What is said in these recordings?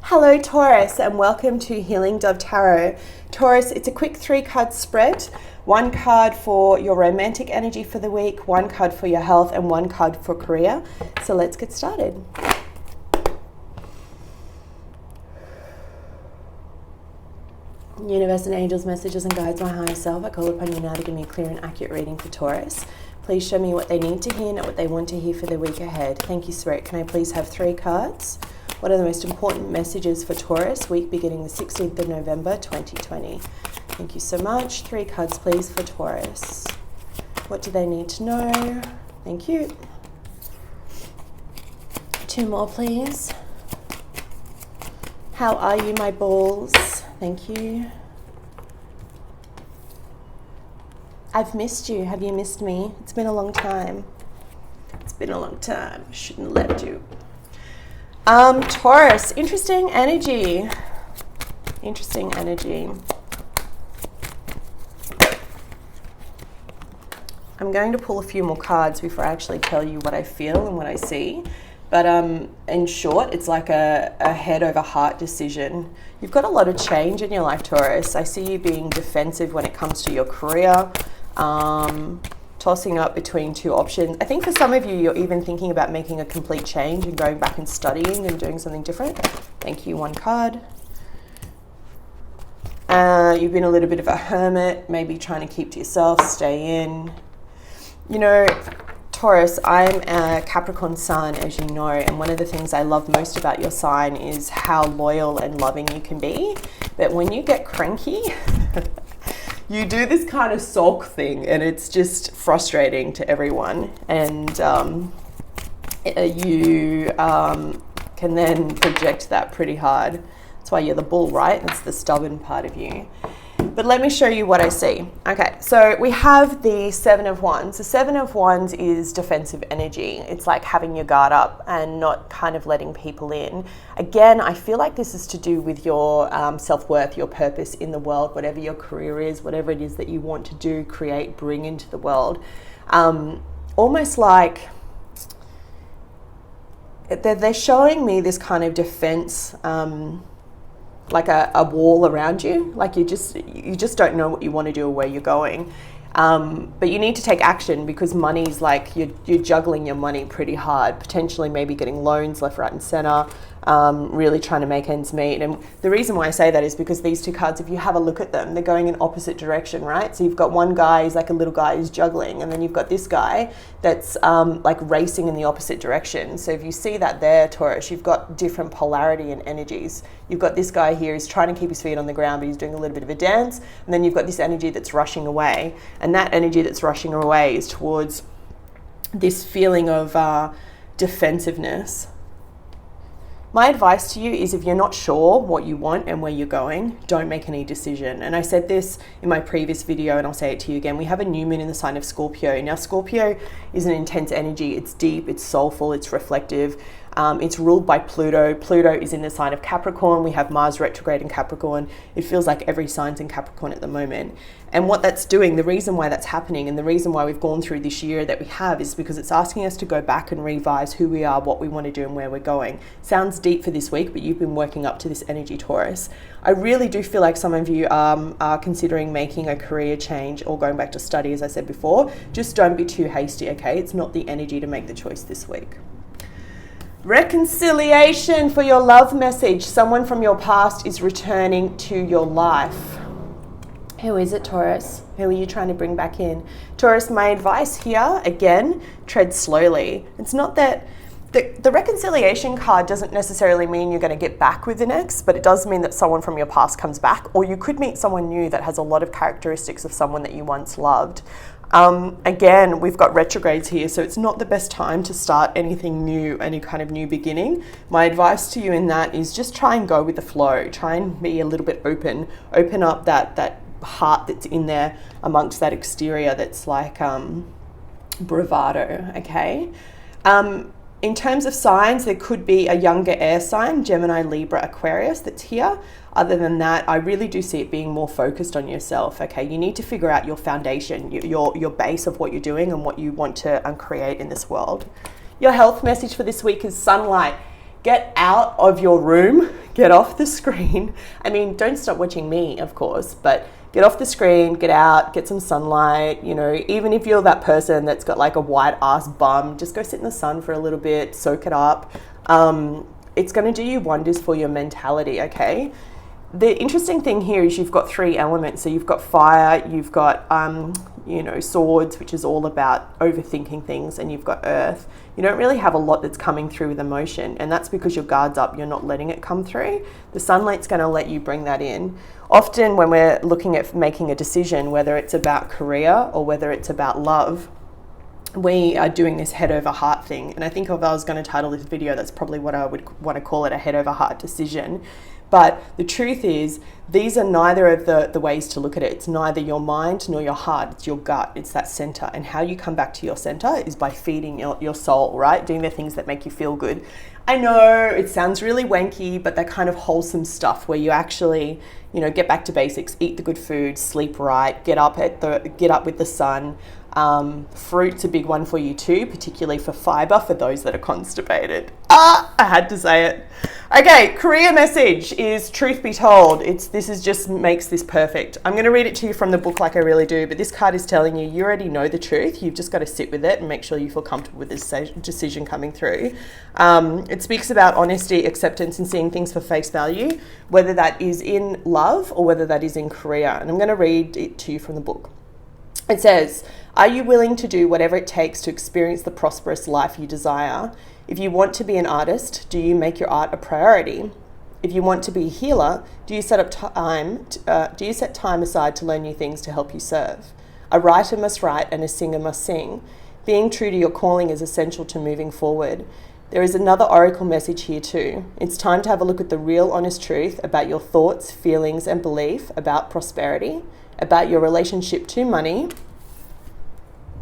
Hello Taurus, and welcome to Healing Dove Tarot. Taurus, it's a quick 3-card spread. 1 card for your romantic energy for the week, 1 card for your health, and 1 card for career. So let's get started. Universe and angels, messages and guides, my higher self, I call upon you now to give me a clear and accurate reading for Taurus. Please show me what they need to hear, not what they want to hear for the week ahead. Thank you, Spirit. Can I please have 3 cards? What are the most important messages for Taurus, week beginning the 16th of November, 2020? Thank you so much. 3 cards, please, for Taurus. What do they need to know? Thank you. 2 more, please. How are you, my balls? Thank you. I've missed you. Have you missed me? It's been a long time. It's been a long time. Shouldn't have left you. Taurus, interesting energy. Interesting energy. I'm going to pull a few more cards before I actually tell you what I feel and what I see. But in short, it's like a head over heart decision. You've got a lot of change in your life, Taurus. I see you being defensive when it comes to your career. Tossing up between 2 options. I think for some of you, you're even thinking about making a complete change and going back and studying and doing something different. Thank you, 1 card. You've been a little bit of a hermit, maybe trying to keep to yourself, stay in. You know, Taurus, I'm a Capricorn sun, as you know, and one of the things I love most about your sign is how loyal and loving you can be. But when you get cranky, you do this kind of sulk thing, and it's just frustrating to everyone. And you can then project that pretty hard. That's why you're the bull, right? It's the stubborn part of you. But let me show you what I see. Okay, so we have the 7 of Wands. The 7 of Wands is defensive energy. It's like having your guard up and not kind of letting people in. Again, I feel like this is to do with your self-worth, your purpose in the world, whatever your career is, whatever it is that you want to do, create, bring into the world. Almost like they're showing me this kind of defense, like a wall around you, like you just don't know what you want to do or where you're going, but you need to take action because money's like you're juggling your money pretty hard, potentially maybe getting loans left, right and center, really trying to make ends meet. And the reason why I say that is because these 2 cards, if you have a look at them, they're going in opposite direction, right? So you've got one guy who's like a little guy who's juggling, and then you've got this guy that's like racing in the opposite direction. So if you see that there, Taurus, you've got different polarity and energies. You've got this guy here who's trying to keep his feet on the ground, but he's doing a little bit of a dance. And then you've got this energy that's rushing away. And that energy that's rushing away is towards this feeling of defensiveness. My advice to you is, if you're not sure what you want and where you're going, don't make any decision. And I said this in my previous video, and I'll say it to you again. We have a new moon in the sign of Scorpio. Now, Scorpio is an intense energy. It's deep, it's soulful, it's reflective. It's ruled by Pluto. Pluto is in the sign of Capricorn. We have Mars retrograde in Capricorn. It feels like every sign's in Capricorn at the moment. And what that's doing, the reason why that's happening and the reason why we've gone through this year that we have, is because it's asking us to go back and revise who we are, what we want to do and where we're going. Sounds deep for this week, but you've been working up to this energy, Taurus. I really do feel like some of you are considering making a career change or going back to study, as I said before. Just don't be too hasty, okay? It's not the energy to make the choice this week. Reconciliation for your love message. Someone from your past is returning to your life. Who is it, Taurus? Who are you trying to bring back in? Taurus, my advice here, again, tread slowly. It's not that the reconciliation card doesn't necessarily mean you're going to get back with an ex, but it does mean that someone from your past comes back, or you could meet someone new that has a lot of characteristics of someone that you once loved. Again, we've got retrogrades here, so it's not the best time to start anything new, any kind of new beginning. My advice to you in that is just try and go with the flow. Try and be a little bit open. Open up that heart that's in there amongst that exterior that's like bravado, okay? In terms of signs, there could be a younger air sign, Gemini, Libra, Aquarius, that's here. Other than that, I really do see it being more focused on yourself, okay? You need to figure out your foundation, your base of what you're doing and what you want to create in this world. Your health message for this week is sunlight. get out of your room, get off the screen. I mean, don't stop watching me, of course, but get off the screen, get out, get some sunlight. You know, even if you're that person that's got like a white ass bum, just go sit in the sun for a little bit, soak it up. It's going to do you wonders for your mentality, okay? The interesting thing here is you've got 3 elements. So you've got fire, you've got, you know, swords, which is all about overthinking things, and you've got earth. You don't really have a lot that's coming through with emotion, and that's because your guard's up, you're not letting it come through. The sunlight's going to let you bring that in. Often when we're looking at making a decision, whether it's about career or whether it's about love, we are doing this head over heart thing. And I think if I was going to title this video, that's probably what I would want to call it, a head over heart decision. But the truth is, these are neither of the ways to look at it. It's neither your mind nor your heart. It's your gut. It's that center. And how you come back to your center is by feeding your soul, right? Doing the things that make you feel good. I know it sounds really wanky, but that kind of wholesome stuff where you actually, you know, get back to basics, eat the good food, sleep right, get up with the sun. Fruit's a big one for you too, particularly for fiber for those that are constipated. I had to say it. Okay, career message is truth be told. This is just makes this perfect. I'm going to read it to you from the book like I really do, but this card is telling you already know the truth. You've just got to sit with it and make sure you feel comfortable with this decision coming through. It speaks about honesty, acceptance, and seeing things for face value, whether that is in love or whether that is in career. And I'm going to read it to you from the book. It says, are you willing to do whatever it takes to experience the prosperous life you desire? If you want to be an artist, do you make your art a priority? If you want to be a healer, do you set time aside to learn new things to help you serve? A writer must write and a singer must sing. Being true to your calling is essential to moving forward. There is another oracle message here too. It's time to have a look at the real honest truth about your thoughts, feelings, and belief about prosperity, about your relationship to money.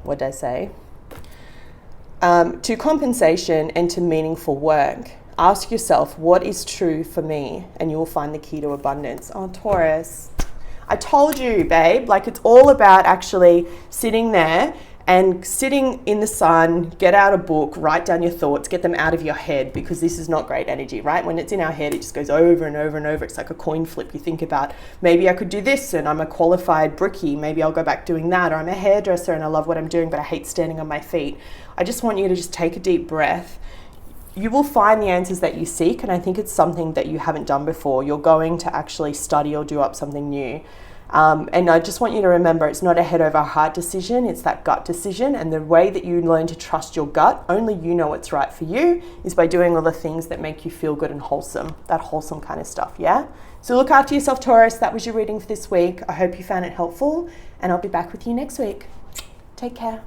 What did I say? To compensation and to meaningful work. Ask yourself, what is true for me? And you will find the key to abundance. Oh, Taurus, I told you, babe, like it's all about actually sitting there and sitting in the sun, get out a book, write down your thoughts, get them out of your head, because this is not great energy, right? When it's in our head, it just goes over and over and over. It's like a coin flip. You think about, maybe I could do this and I'm a qualified brickie. Maybe I'll go back doing that. Or I'm a hairdresser and I love what I'm doing, but I hate standing on my feet. I just want you to just take a deep breath. You will find the answers that you seek, and I think it's something that you haven't done before. You're going to actually study or do up something new. And I just want you to remember, it's not a head over heart decision, it's that gut decision. And the way that you learn to trust your gut, only you know what's right for you, is by doing all the things that make you feel good and wholesome, that wholesome kind of stuff, yeah? So look after yourself, Taurus. That was your reading for this week. I hope you found it helpful, and I'll be back with you next week. Take care.